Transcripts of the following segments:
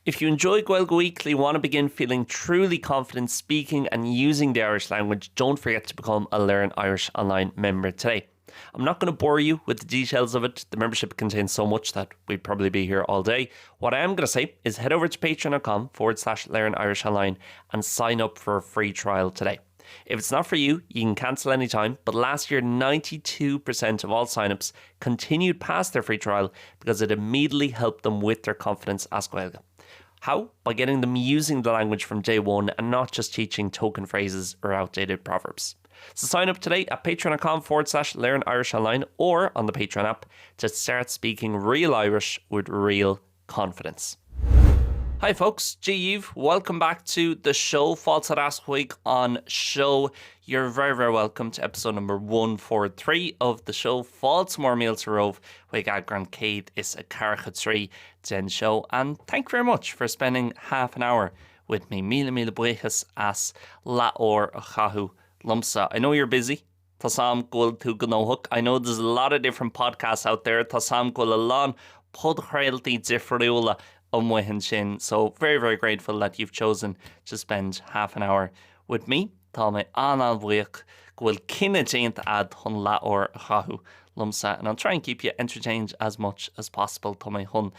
If you enjoy Gaeilge Weekly, want to begin feeling truly confident speaking and using the Irish language, don't forget to become a Learn Irish Online member today. I'm not going to bore you with the details of it. The membership contains so much that we'd probably be here all day. What I am going to say is head over to patreon.com/Learn Irish Online and sign up for a free trial today. If it's not for you, you can cancel anytime, but last year 92% of all signups continued past their free trial because it immediately helped them with their confidence as Gaeilge. How? By getting them using the language from day one and not just teaching token phrases or outdated proverbs. So sign up today at patreon.com/Learn Irish Online or on the Patreon app to start speaking real Irish with real confidence. Hi folks, G-Eve, welcome back to the show. Fáilte last week on show. You're very, very welcome to episode number 143 of the show. Fáilte mór mílte romh, chuig EAGRÁN céad is a carcha trí den show. And thank you very much for spending half an hour with me. Míle buíochas as leabhar a chathú lumsa. I know you're busy. Tá sam gúil tú go nóthach. I know there's a lot of different podcasts out there. Tá sam gúil a lán podchrailtaí difriúla sin. So very, very grateful that you've chosen to spend half an hour with me. Tá mé anal bhuiach gohfuil cinenne déanta ad chun leabhar a chathú lumsa, and I'll try and keep you entertained as much as possible. Tá mé chun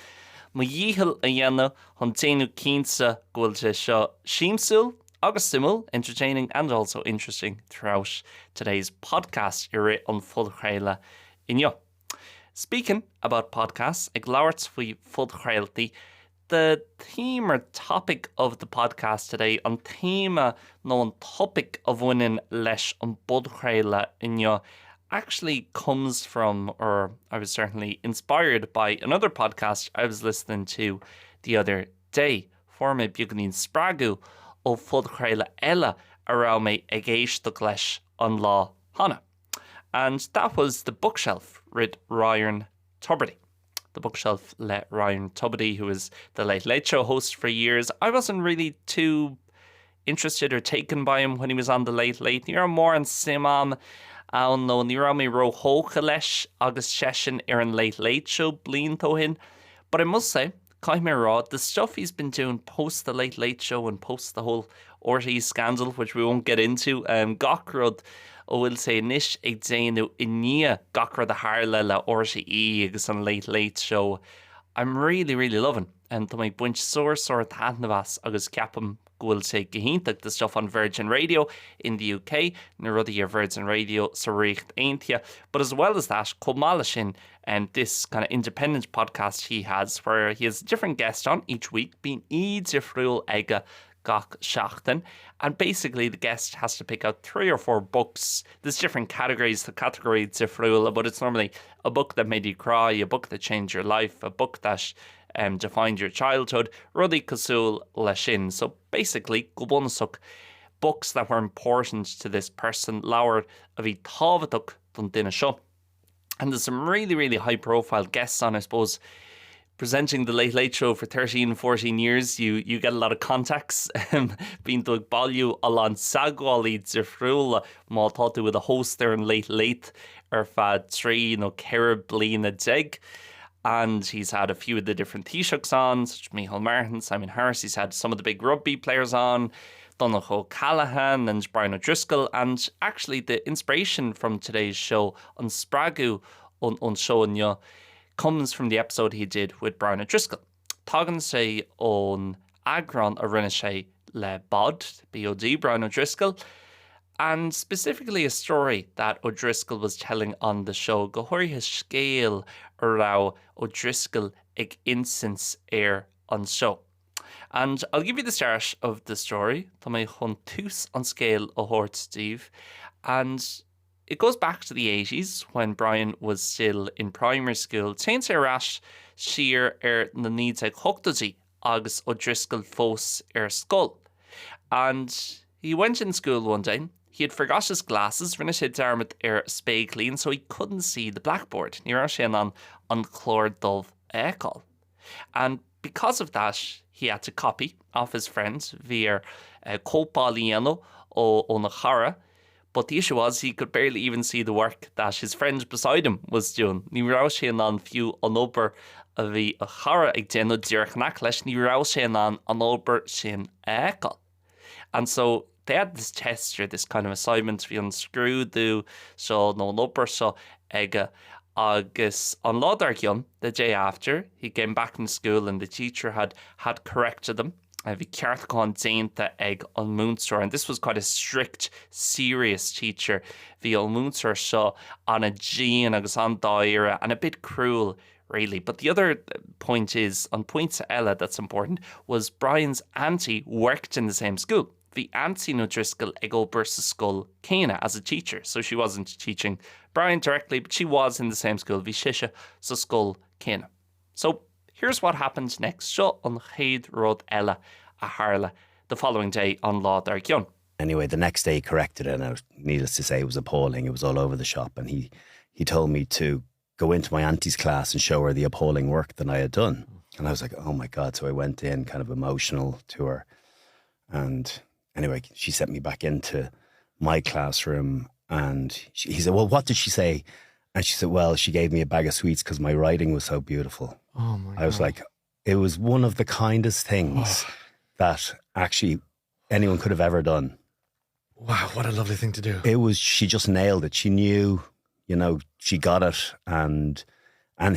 mo dhíthil a dhéanamh chun téanú cínsa gohfuil te seo símsúil agus simul, entertaining and also interesting throughout today's podcast. You're on full chraile inniu. Speaking about podcasts, ag labhairt faoi full chrailtaí. The theme or topic of the podcast today, on theme no on topic of winning leis on bud chraile inniu, actually comes from, or I was certainly inspired by another podcast I was listening to the other day. For me buganín spragu ó fud chraile eile around me ag éisteach leis an lá hana. And that was The Bookshelf with Ryan Tubridy. The Bookshelf let Ryan Tubridy, who was the Late Late Show host for years. I wasn't really too interested or taken by him when he was on the Late Late. Ní more an simam an nó ní raibh mé róthócha leis agus sesin ar an Late Late Show bliain tóhin. But I must say, Caith mé rá, the stuff he's been doing post the Late Late Show and post the whole RTÉ scandal, which we won't get into, gach rud ó bhfuil sé níos ag déanú i ní gach rud a tharla le RTÉ agus an Late Late Show. I'm really, really loving. And tá mé buint soir thanavas agus ceapam gohfuil sé gohíntaach the stuff on Virgin Radio in the UK, na rudí ar Virgin Radio sa richt aontia. But as well as that, Comala sin, and this kind of independent podcast he has, where he has a different guest on each week, being difriúil aige gach seachtain, and basically the guest has to pick out 3 or 4 books. There's different categories, the category difriúil, but it's normally a book that made you cry, a book that changed your life, a book that defined your childhood, rudí cosúil le sin. So basically, go bunasach books that were important to this person, leabhar a bhí tábhachtach don duine seo. And there's some really, really high profile guests on, I suppose. Presenting the Late Late Show for 13, 14 years, you get a lot of contacts. Bíonn do bailú alán saghálaí difriúla má tátu with a host there in Late Late ar fad trí nó ceithre bliain a déag. And he's had a few of the different Taoiseachs on, such as Micheál Martin, Simon Harris. He's had some of the big rugby players on, Donald O'Callaghan and Brian O'Driscoll. And actually the inspiration from today's show on Spragu on show inniu comes from the episode he did with Brian O'Driscoll. Tágann sé on EAGRÁN a rinne sé le bod, B-O-D, Brian O'Driscoll. And specifically a story that O'Driscoll was telling on the show, go háirithe scéal ará O'Driscoll ag instance ar an show. And I'll give you the start of the story. Tá mé chun tús an scéal ó thabhairt, Steve. And it goes back to the 80s when Brian was still in primary school. Téann sé ras siar ar na níd ag hochtaí agus O'Driscoll fós ar scoil. And he went in school one day. He had forgot his glasses, rinne sé dermot ar spéglín, so he couldn't see the blackboard. Ní raibh sé an chlár dubh eáil. And because of that, he had to copy off his friends via cópáilíano ó na chara. But the issue was he could barely even see the work that his friend beside him was doing. Ní raibh sé an fiú an obair a bhí a chara ag déanú díorchnach leis ní rá sé an obair sin eáil. And so they had this test or this kind of assignment bhí an scrúdú seo nó an obair seo ag agus an ládar gion the day after he came back in school and the teacher had corrected them. Bhí ceart chun déanta ag an múnsar, and this was quite a strict, serious teacher. Bhí an múnsar seo an a Jean agus an dáire and a bit cruel, really. But the other point is, on points Ella that's important, was Brian's auntie worked in the same school. The auntie no Driscoll ag obair sa scoil céine as a teacher, so she wasn't teaching Brian directly, but she was in the same school. Bhí siise sa scoil céine. So here's what happened next. Seo an chéad rud Ella a Harla the following day on ládar gion. Anyway, the next day he corrected it, and needless to say, it was appalling. It was all over the shop, and he told me to go into my auntie's class and show her the appalling work that I had done. And I was like, oh my God. So I went in kind of emotional to her. And anyway, she sent me back into my classroom, and he said, well, what did she say? And she said, well, she gave me a bag of sweets because my writing was so beautiful. Oh my God. I was like, it was one of the kindest things that actually anyone could have ever done. Wow, what a lovely thing to do. She just nailed it. She knew, she got it, and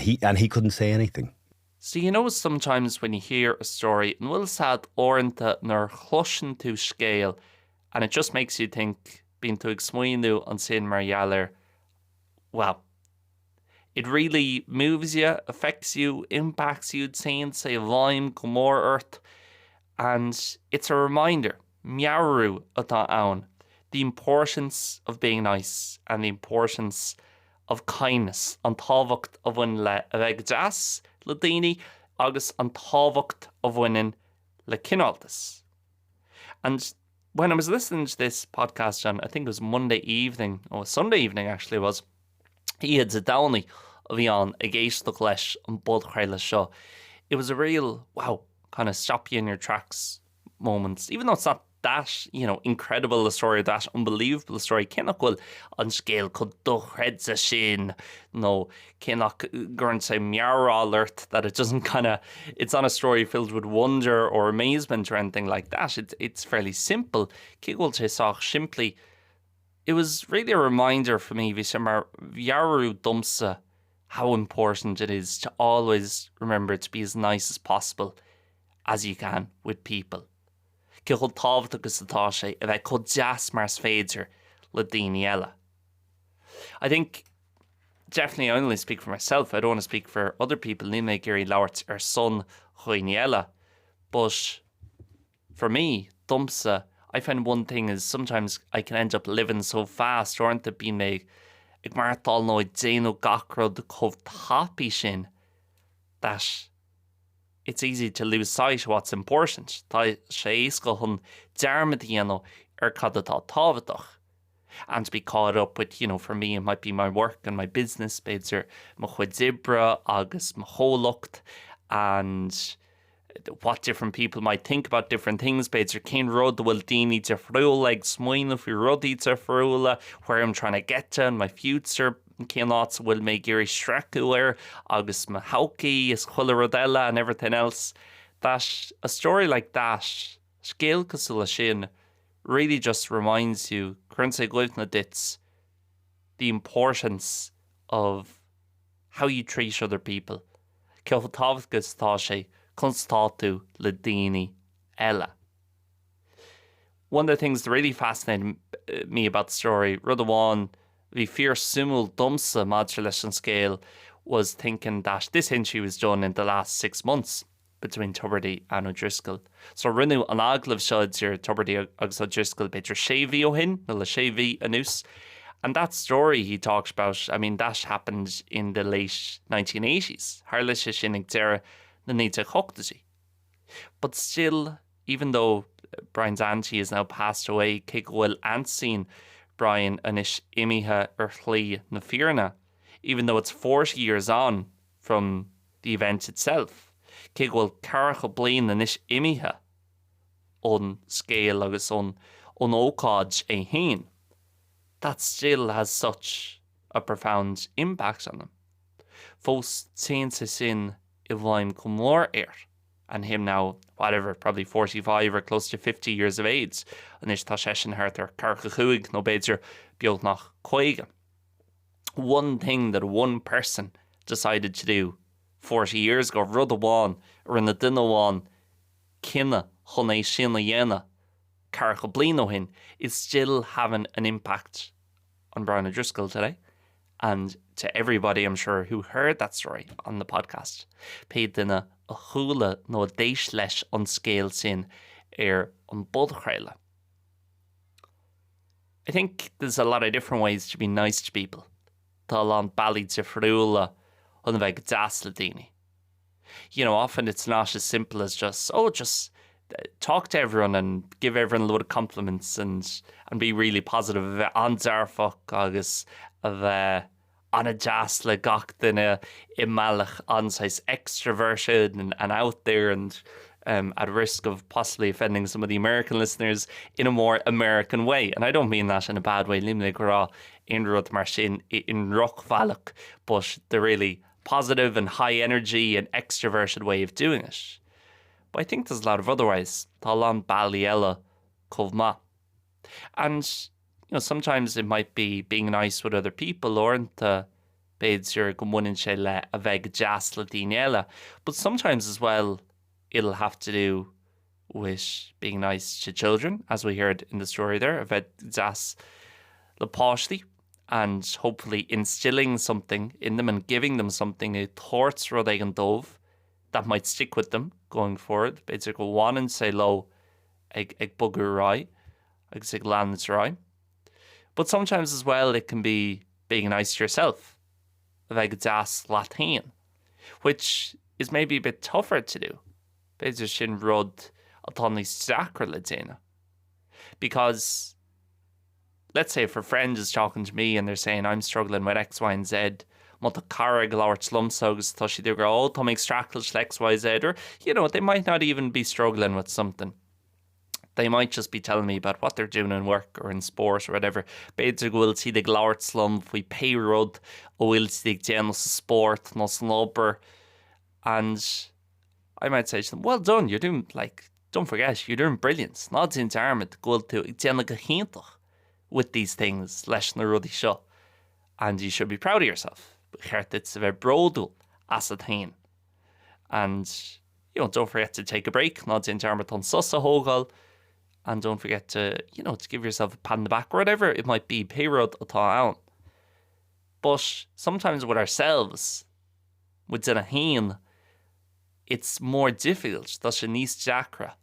he couldn't say anything. So sometimes when you hear a story, and will sad orintha nor chlushin to scale, and it just makes you think, being to explainu on sin maryaler, well, it really moves you, affects you, impacts you, saying say lime, go more earth, and it's a reminder, miaru ata aun, the importance of being nice and the importance of kindness an tábhacht a bhain le bheith deas le daoine agus an tábhacht a bhaineann le Cineáltas. And when I was listening to this podcast, John, I think it was Monday evening, or Sunday evening actually, was he had a downy of bhí a géisteach leis an bud chraile seo. It was a real, wow, kind of stop you in your tracks moments, even though it's not that, incredible a story, that unbelievable story. Cinnach bhfuil an scéal chud dochreid a sin, no, cinnach gurn say meara alert, that it doesn't it's not a story filled with wonder or amazement or anything like that. It's fairly simple. Cigúil sé sách simply, it was really a reminder for me, Viaru Dumsa, how important it is to always remember to be as nice as possible as you can with people. Cigúil tábhacht agus atá sé a bheith chud deas mars féidir le daoine eile. I think, definitely I only speak for myself, I don't want to speak for other people, ní mé géirí labhairt ar son chuoine eile. But for me, dumsa, I find one thing is sometimes I can end up living so fast, or anta bí mé ag martal nó déanú gachrod chomh tápaí sin, that it's easy to lose sight of what's important. Tá sé éascail chun dearmad dhéanú ar cad atá tábhachtach. And to be caught up with, for me, it might be my work and my business, beidir mo chuid zibra agus mo chólacht, and what different people might think about different things. Beidir cén rud bhfuil daoine de friúil ag smaoinmh faoi rudaí de friúla, where I'm trying to get to in my future. Cén láts bhfuil mé géirí streacu ar, agus ma haucaí is chuile rud eile and everything else. That a story like that, scéal cosúla sin, really just reminds you, chun sé gluimh na dits, the importance of how you treat other people. Ceol tábhacht agus tá sé constatú le daoine eile. One of the things that really fascinated me about the story, rud amháin bhí fear simúl dumsa maidir leis an scéal, was thinking that this interview was done in the last 6 months between Tubridy and O'Driscoll. So rinne an aglah seo idir Tubridy agus O'Driscoll beidir séhí ó hin, nó le séhí anús. And that story he talks about, I mean, that happened in the late 1980s. Harla sé sin ag deireadh na níte chochtaí. But still, even though Brian's auntie is now passed away, cé go bhfuil ansín Brian anis imithe ar chlí na fíorna, even though it's 40 years on from the event itself, cé go bhfuil caracha bliain anis imithe on scéal agus on ócáid é hain, that still has such a profound impact on them. Fós téanta sin if I'm come more air. And him now, whatever, probably 45 or close to 50 years of age. And is tá sé sin hart ar carcha chuig nó beidir beag nach chuige. One thing that one person decided to do 40 years ago, rud amháin, or in the duine amháin, cinna chun é sin a dhéana carcha bliain ó hin, is still having an impact on Brian O'Driscoll today. And to everybody, I'm sure, who heard that story on the podcast, paid duine a chúla nó a déis leis an scéal sin ar an bud chréile. I think there's a lot of different ways to be nice to people. Tá an bailí de friúla an bheith deas le daoine. You know, often it's not as simple as just talk to everyone and give everyone a load of compliments and be really positive a bheith an dearfach agus a bheith an a deas le gach duine I meallach anáis extroverted and out there and at risk of possibly offending some of the American listeners in a more American way. And I don't mean that in a bad way, limne gorá inrod mar sin in rock but the really positive and high energy and extroverted way of doing it. But I think there's a lot of other ways. Tá an bailí eile chomh maith. And you know, sometimes it might be being nice with other people or beidir go muinneann sé le a bheith deas le daoine eile. But sometimes as well, it'll have to do with being nice to children, as we heard in the story there, a bheith deas le páistí, and hopefully instilling something in them and giving them something, a thoughts rud ag an dóibh that might stick with them going forward. Beidir go bhhainann sé lo ag bugadh rai, agus ag leanúint rai. But sometimes as well, it can be being nice to yourself, a bheith deas látaín, which is maybe a bit tougher to do. Beidir sin rud atá níos deacra le déine. Because let's say if a friend is talking to me and they're saying I'm struggling with X, Y, and Z, má tá cara go leabhart slumsa agus tá si dúr go tá méid stracailt le X, Y, Z, or, you know, they might not even be struggling with something. They might just be telling me about what they're doing in work or in sport or whatever. Beidir go bhfuil siad ag leabhart slum faoi pe rud ó bhfuil siad ag déanamh sa sport nó san obair. And I might say to them, well done, you're doing, like, don't forget, you're doing brilliant. Not in armid go to ag déanamh go héintach with these things leis na rudí seo. And you should be proud of yourself. But cheart it's a bheith bródúil as a tain. And, you know, don't forget to take a break, not in armid on susa hógáil. And don't forget to, you know, to give yourself a pat on the back or whatever it might be, pérod atá ann. But sometimes with ourselves, within a hain, it's more difficult, tá sé níos deacra,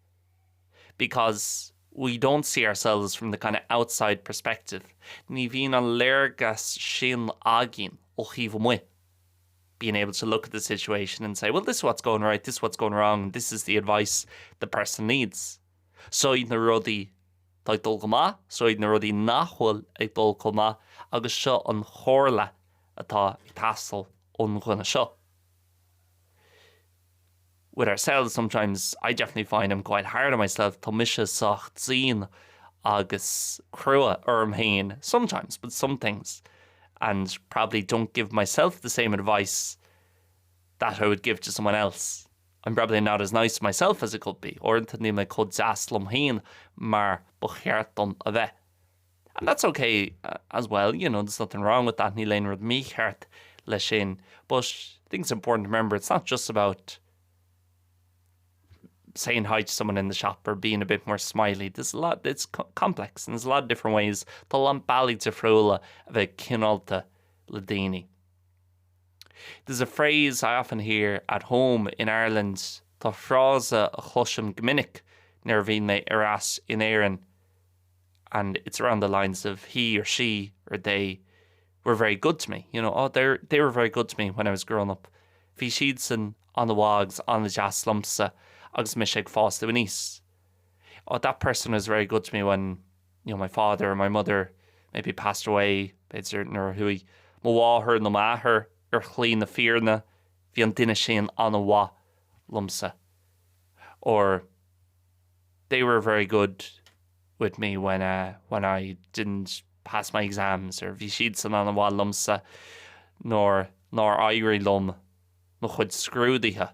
because we don't see ourselves from the kind of outside perspective. Ní bhíonn an léargas sin agin ó chomh mu. Being able to look at the situation and say, well, this is what's going right, this is what's going wrong, this is the advice the person needs. So na rudí tá ag dul go maith, so na rudí nachhfuil ag dul go maith, agus seo an chóirla atá ag tastal ón ghuine seo. With ourselves, sometimes I definitely find I'm quite hard on myself. Tá mise socht zín agus crua hain sometimes, but some things. And probably don't give myself the same advice that I would give to someone else. I'm probably not as nice to myself as it could be. Or into níl me chud deas lom hain mar bucheartdom a bheith. And that's okay as well. You know, there's nothing wrong with that. Níl aon rud mícheart le sin. But I think it's important to remember it's not just about saying hi to someone in the shop or being a bit more smiley. There's a lot, it's complex, and there's a lot of different ways. Tá an bailí de friúla a bheith cinálta le daoine. There's a phrase I often hear at home in Ireland, tá frása a chosim gminnic nar bhín mé arás in éireann, and it's around the lines of he or she or they were very good to me. You know, oh, they were very good to me when I was growing up. Bhí siad san an the wags, on the deas lumsa, agus mis ag fásta níos. Oh, that person was very good to me when, you know, my father or my mother maybe passed away, beidir nar hui mo bháthair na máthair ar chlí na fíorna, bhí an duine sin an a bhá lumsa. Or they were very good with me when I didn't pass my exams, or bhí siad san an a bhá lumsa, nor airí lum nó chuid scrúdaithe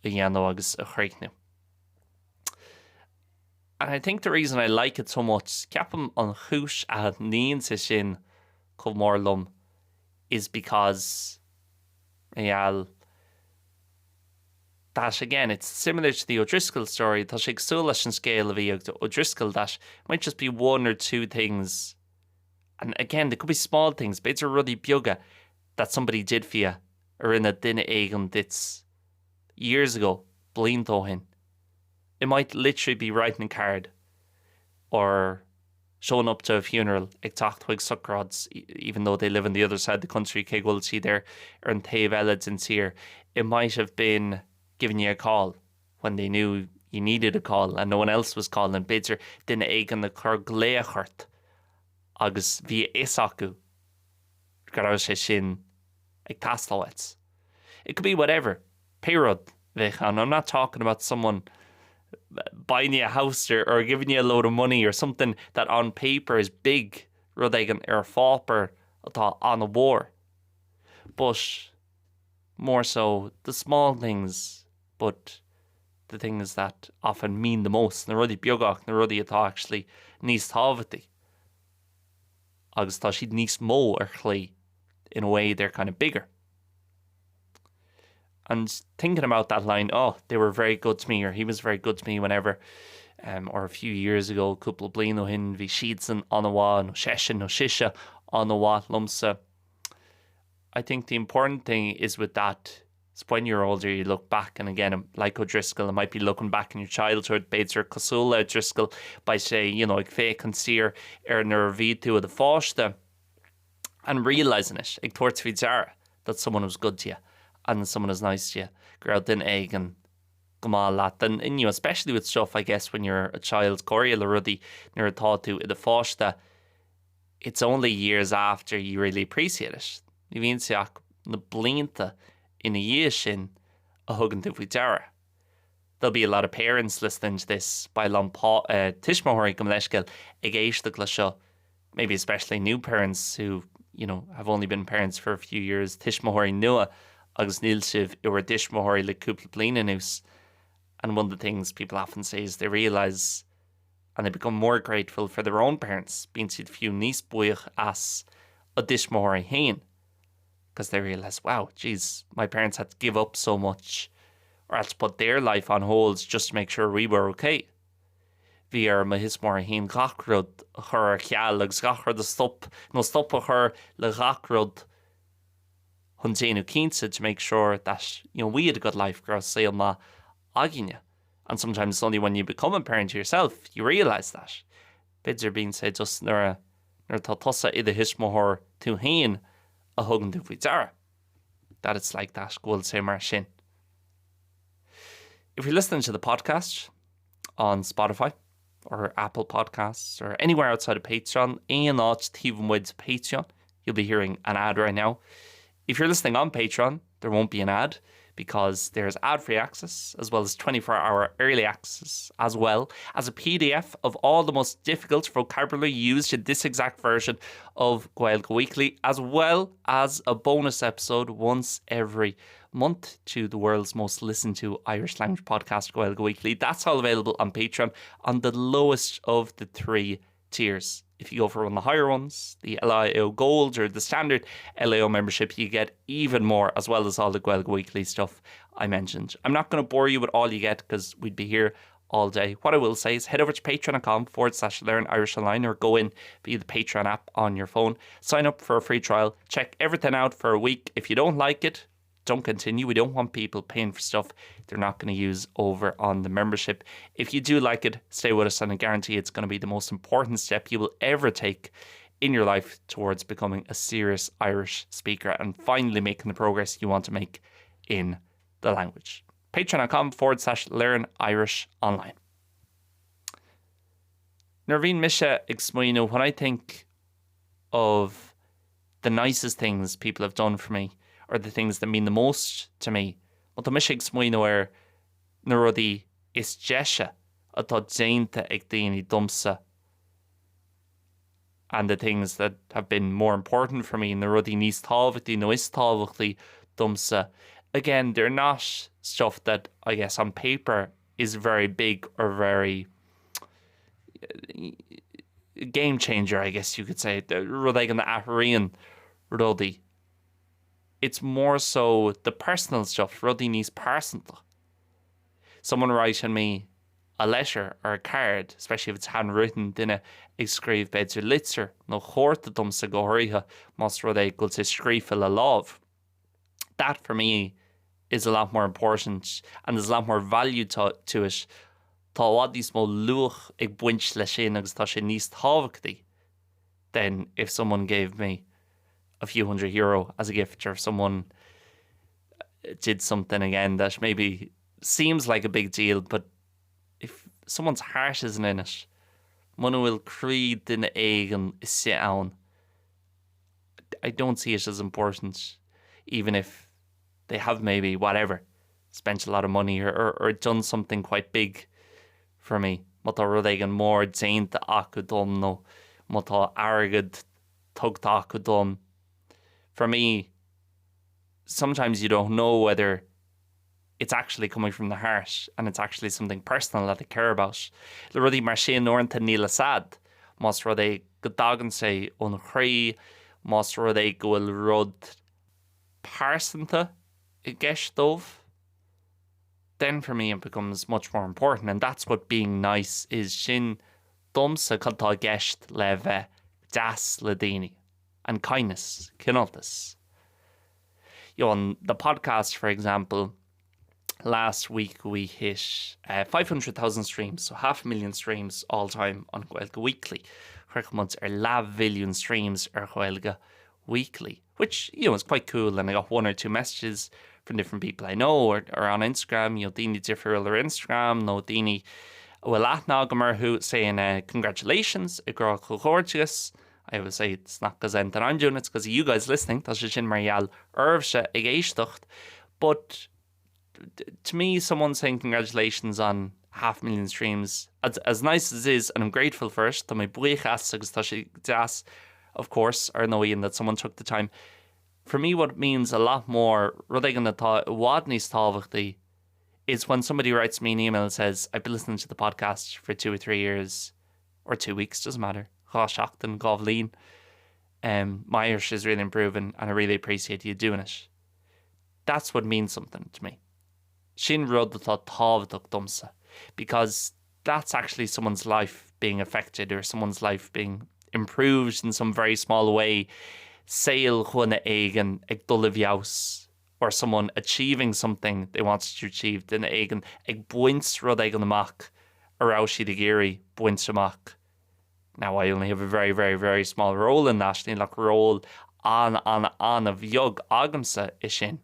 a dhéanamh agus a chréichnú. And I think the reason I like it so much, ceapam an chúis a níon sa sin chomh mór lum, is because that again, it's similar to the O'Driscoll story. Tá sé ag súil leis an scéal a bhí ag O'Driscoll that might just be one or two things. And again, there could be small things, but it's a ruddy beaga that somebody did for you or in a duine éigin that's years ago, bliantó hin. It might literally be writing a card or showing up to a funeral ag tacht chuig sucrods, even though they live on the other side of the country, cé ghfuil si there ar an taobh eile in tír. It might have been giving you a call when they knew you needed a call and no one else was calling. Beidir duine éigin na chur gléachart agus bhí is acu go raibh sé sin ag tastáit. It could be whatever. Péród bheith, and I'm not talking about someone buying you a house or giving you a load of money or something that on paper is big, rud éigin ar fápar atá an a war. But more so the small things, but the things that often mean the most. Na rudí beagach, na rudí atá actually níos tábhairtí. Agus tá siad níos mó ar chlí. In a way, they're kind of bigger. And thinking about that line, oh, they were very good to me, or he was very good to me whenever, or a few years ago, cúpla bliain ó hin, bhí siad san an a bhá, no sesin, no sisha, an a bhá lumsa. I think the important thing is with that, is when you're older, you look back, and again, like O'Driscoll, it might be looking back in your childhood, beidir cosúla O'Driscoll, by say, ag féach an tír ar na bhí tú a the fáiste, and realising it, ag tuairt fí deara, that someone was good to you, and someone was nice to you, go out duine éigin, go má leat. And especially with stuff, I guess, when you're a child, cóiríoll a rudí, nuair atá tú i the fáiste, it's only years after you really appreciate it. Ní bhíonn seach na blianta ina dhé sin a thugann tú faoi deara. There'll be a lot of parents listening to this by tishmóirí go leisceil ag éisteach le seo, maybe especially new parents who, have only been parents for a few years. Tishmóirí nua agus níl sibh iwwer tishmóirí le cúpla bliain anuas. And one of the things people often say is they realise and they become more grateful for their own parents, being siad fiú níos buíoch as a tishmóirí hain. Because they realise, wow, geez, my parents had to give up so much or had to put their life on hold just to make sure we were okay. Bhí ar ma hismór hain gachrod chur ar cheall agus gachrod a stop a chur le gachrod chun déanú cínsa to make sure that, we had a good life gur saol ma aginne. And sometimes it's only when you become a parent yourself, you realise that. Beidir being said just nuair tá tusa I the hismór tú hain a thugann tú faoi deara. That it's like that, gohfuil sé mar sin. If you're listening to the podcast on Spotify or Apple Podcasts or anywhere outside of Patreon, aon áit tíomhan muid Patreon, you'll be hearing an ad right now. If you're listening on Patreon, there won't be an ad because there's ad-free access as well as 24-hour early access, as well as a PDF of all the most difficult vocabulary used in this exact version of Gaeilge Weekly, as well as a bonus episode once every month to the world's most listened to Irish language podcast, Gaeilge Weekly. That's all available on Patreon on the lowest of the 3 tiers. If you go for one of the higher ones, the LIO Gold or the standard LIO membership, you get even more, as well as all the Gaeilge Weekly stuff I mentioned. I'm not going to bore you with all you get because we'd be here all day. What I will say is head over to patreon.com/learnirishonline or go in via the Patreon app on your phone. Sign up for a free trial. Check everything out for a week. If you don't like it, don't continue. We don't want people paying for stuff they're not going to use over on the membership. If you do like it, stay with us and I guarantee it's going to be the most important step you will ever take in your life towards becoming a serious Irish speaker and finally making the progress you want to make in the language. Patreon.com/learnirishonline. Nerveen Misha explained, when I think of the nicest things people have done for me, or the things that mean the most to me, well, the Misha explained where na rudí is deise atá déanta ag daoine dumsa, and the things that have been more important for me, na rudí níos tábhachtí nó is tábhachtaí dumsa, again, they're not stuff that I guess on paper is very big or very game changer, I guess you could say. Like an Ahrian Ruddy. It's more so the personal stuff, Ruddy needs personal. Someone writing me a letter or a card, especially if it's handwritten, dinne ag scríobh beidir litzer nó chóirta domsa go háirithe más rud é goilte scríofa le lámh. That for me is a lot more important and there's a lot more value to it. Tá bhádí smó luach ag buint le sin agus tá sé níos tábhachtaí than if someone gave me a few €100 as a gift, or if someone did something again that maybe seems like a big deal, but if someone's heart isn't in it, Muna will creed duine éigean is sit ann. I don't see it as important, even if they have maybe whatever spent a lot of money or done something quite big for me. Má tá rud éigean mór déanta acu dom nó má tá airgid tugtá acu dom. For me, sometimes you don't know whether it's actually coming from the heart and it's actually something personal that they care about. Le rudí mar sin orintha níl sad, más rud é go dagan sé ón chraí, más rud é go bhfuil rud pársanta I gceist dómh, then for me it becomes much more important, and that's what being nice is. Sin domsa cantá gceist le bheith deas le daoine and kindness, cineáltas. On the podcast, for example, last week we hit 500,000 streams, so 500,000 streams all time on Gaeilge Weekly. Chuirchmuid billion streams Gaeilge Weekly, which is quite cool, and I got one or two messages from different people I know or on Instagram. Daoine different their Instagram, no daoine bhfuil aithne who saying congratulations, I grow gorgeous. I would say it's not because I'm doing it, it's because of you guys listening. Tá sé sin mar gheall urbhse ag éisteacht. But to me, someone saying congratulations on 500,000 streams, as nice as it is, and I'm grateful for it, tá mé buíoch as agus tá sé deas, of course, ar knowing that someone took the time. For me, what it means a lot more, rud éigean atá bhád níos tábhachtaí, is when somebody writes me an email and says, I've been listening to the podcast for 2 or 3 years, or 2 weeks, doesn't matter. Seachtain, Govlín. My Irish is really improving and I really appreciate you doing it. That's what means something to me. Sin rud atá tábhachtach domsa, because that's actually someone's life being affected or someone's life being improved in some very small way. Sail chuine éigean ag dul bheabhas, or someone achieving something they wanted to achieve duine éigean ag buint rud éigean amach ará siad ag éirí buint amach. Now, I only have a very, very, very small role in that. Ní like role an a bheag agamsa is sin.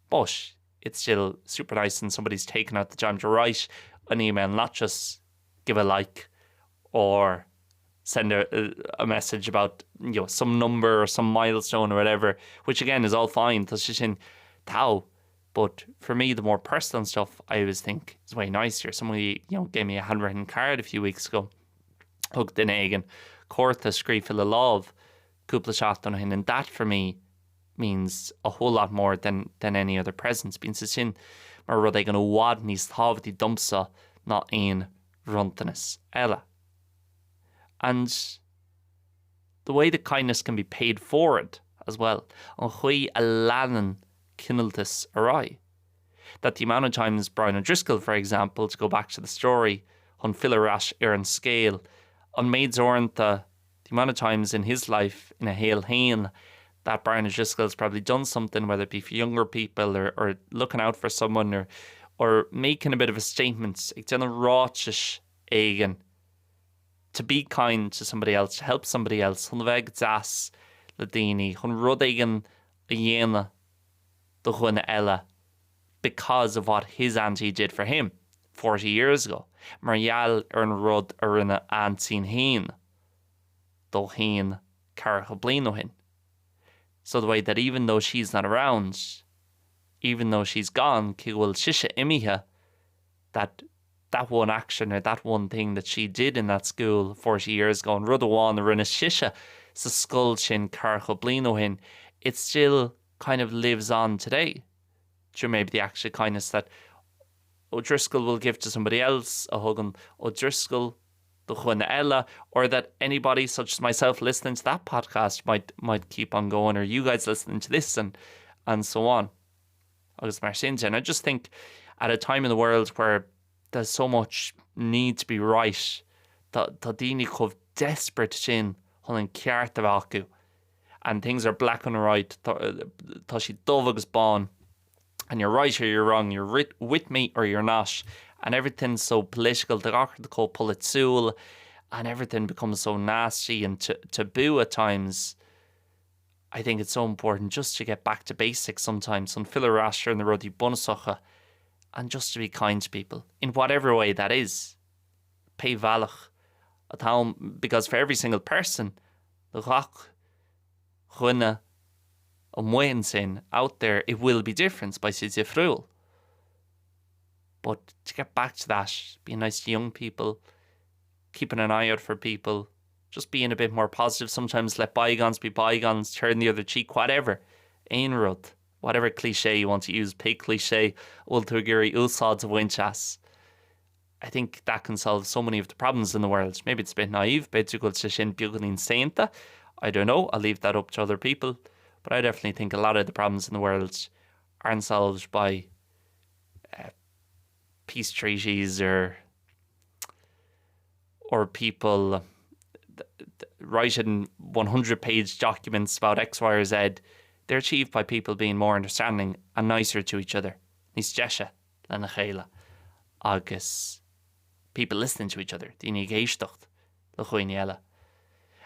But it's still super nice and somebody's taken out the time to write an email, not just give a like or send a message about some number or some milestone or whatever, which again is all fine. That's just in tau. But for me, the more personal stuff, I always think is way nicer. Somebody gave me a handwritten card a few weeks ago. Hug den éigean córta scríofa le lámh cúpla seachtain hin, and that for me means a whole lot more than any other presents. Bíonn sa sin mar rud éigean ó bhád níos tábhachtí domsa ná aon runtanas eile. And the way that kindness can be paid forward as well, an chuí a leanan cineáltas ará. That the amount of times Brian O'Driscoll, for example, to go back to the story, chun fileráis ar an scéal, on maids orintha, the amount of times in his life in a hail hain that Brian O'Driscoll's probably done something, whether it be for younger people or looking out for someone or making a bit of a statement, ag done a ráis éigean, to be kind to somebody else, to help somebody else, chun bheith deas le daoine, chun rud éigean a dhéana do chuine eile because of what his auntie did for him 40 years ago. Mar gheall ar an rud ar rinne antín hain, dó hain carcha bliain ó hin. So the way that even though she's not around, even though she's gone, ci bhfuil siise imithe that one action or that one thing that she did in that school 40 years ago, and rud amháin ar rinne siise sa scoil sin carcha bliain ó hin, it still kind of lives on today. through maybe the actual kindness that O'Driscoll will give to somebody else, a hug on O'Driscoll, the chun ella, or that anybody such as myself listening to that podcast might keep on going, or you guys listening to this and so on. Agus mar sin, and I just think at a time in the world where there's so much need to be right, that daoine chomh desperate sin chun ceart acu, and things are black and white, tá si dubh agus bán, and you're right or you're wrong, you're with me or you're not, and everything's so political, the call politsúil, and everything becomes so nasty and taboo at times. I think it's so important just to get back to basics sometimes, on filler rasher and the ruddy bunsacha, and just to be kind to people in whatever way that is. Pay valach at home, because for every single person, the gach, chunna, and muin sin out there, it will be different by Sidya Fruil. But to get back to that, being nice to young people, keeping an eye out for people, just being a bit more positive sometimes, let bygones be bygones, turn the other cheek, whatever. Ein rud, whatever cliche you want to use, pig cliche, ultugiri, ulsads of winchas. I think that can solve so many of the problems in the world. Maybe it's a bit naive, but I don't know, I'll leave that up to other people. But I definitely think a lot of the problems in the world aren't solved by peace treaties or people writing 100-page documents about X, Y, or Z. They're achieved by people being more understanding and nicer to each other. Nís deise le na chéile. Agus people listening to each other. Daoine géisteacht le chuoine eile.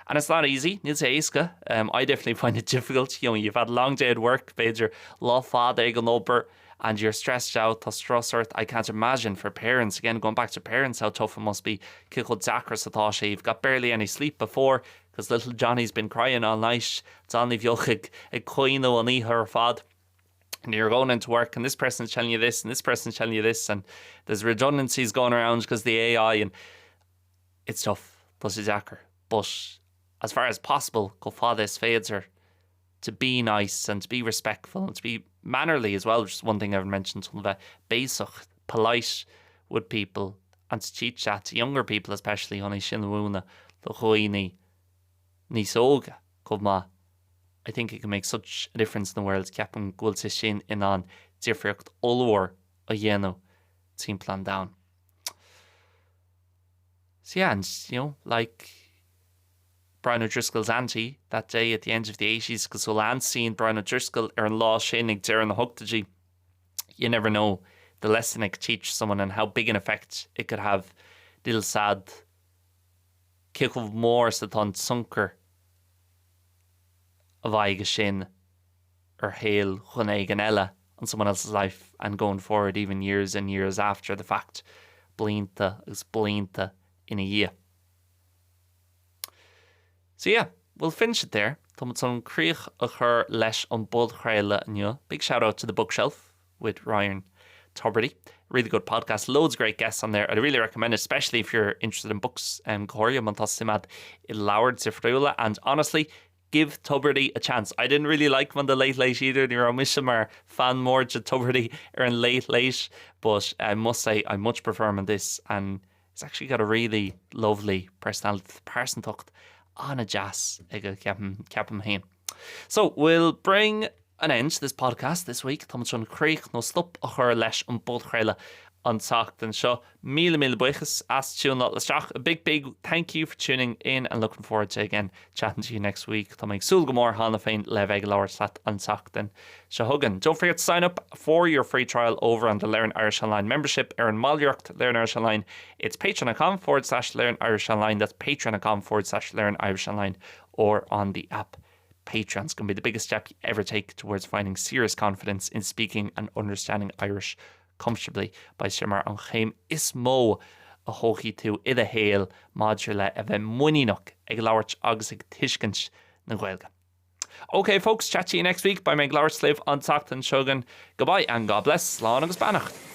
And it's not easy, níl sé éasca. I definitely find it difficult. You know, you've had a long day at work, beidir lá fad ag an obair, and you're stressed out, tá strasart. I can't imagine for parents, again, going back to parents, how tough it must be. Kickled Zachary atá sé, you've got barely any sleep before, because little Johnny's been crying all night. It's only bheoch ag coinú an ihe ar fad. And you're going into work, and this person's telling you this, and this person's telling you this, and there's redundancies going around because of the AI, and it's tough. Plus Zachary. But as far as possible, go fades féidir to be nice and to be respectful and to be mannerly as well, which is one thing I haven't mentioned, basic, polite with people, and to teach that to younger people, especially on Shinwuna, the Hoini, Nisoga, Kubma. I think it can make such a difference in the world. Captain Gulsishin in on Different Ulwar a Yeno team plan down. So yeah, and like Brian O'Driscoll's auntie that day at the end of the 80s, because we'll seen Brian O'Driscoll an lá sinnig there in the hugtagy. You never know the lesson it could teach someone and how big an effect it could have. Little sad kick of more satan sunker of aige sin or hail chune ganella on someone else's life, and going forward even years and years after the fact. Blinta is blinta in a year. So yeah, we'll finish it there. Thomas Creech a chur lesh on Bud Chraila New. Big shout out to The Bookshelf with Ryan Tuberty. Really good podcast. Loads of great guests on there. I'd really recommend it, especially if you're interested in books. Coria Montasimad Loward Sifrula. And honestly, give Tuberty a chance. I didn't really like when the late either. You're Mishimar fan more to Tuberty or in late. But I must say I much prefer him in this, and he's actually got a really lovely personality. Person tucked on a jazz ag ceapam hain. So we'll bring an end to this podcast this week. Thomas Creech no slop a chur lesh on Bud Chraila an tacht and seo míle buchas as tune lot lestrach. A big thank you for tuning in, and looking forward to again chatting to you next week. Tá meg súl go mór hána féin le bheith leabhar slat an tacht and seo hugan. Don't forget to sign up for your free trial over on the Learn Irish Online membership. Erin Malliart, Learn Irish Online. It's patreon.com/Learn Irish Online. That's patreon.com/Learn Irish Online, or on the app. Patreon's going to be the biggest step you ever take towards finding serious confidence in speaking and understanding Irish comfortably by Shimmer on Chaim Ismo a hochi to ida hail modula a bheith muinach ag lauert agus ag tishkins na Gaeilge. Okay folks, chat to you next week by my Glowert Slave on Tacht and Shogun. Goodbye and God bless. Slán agus Bannacht.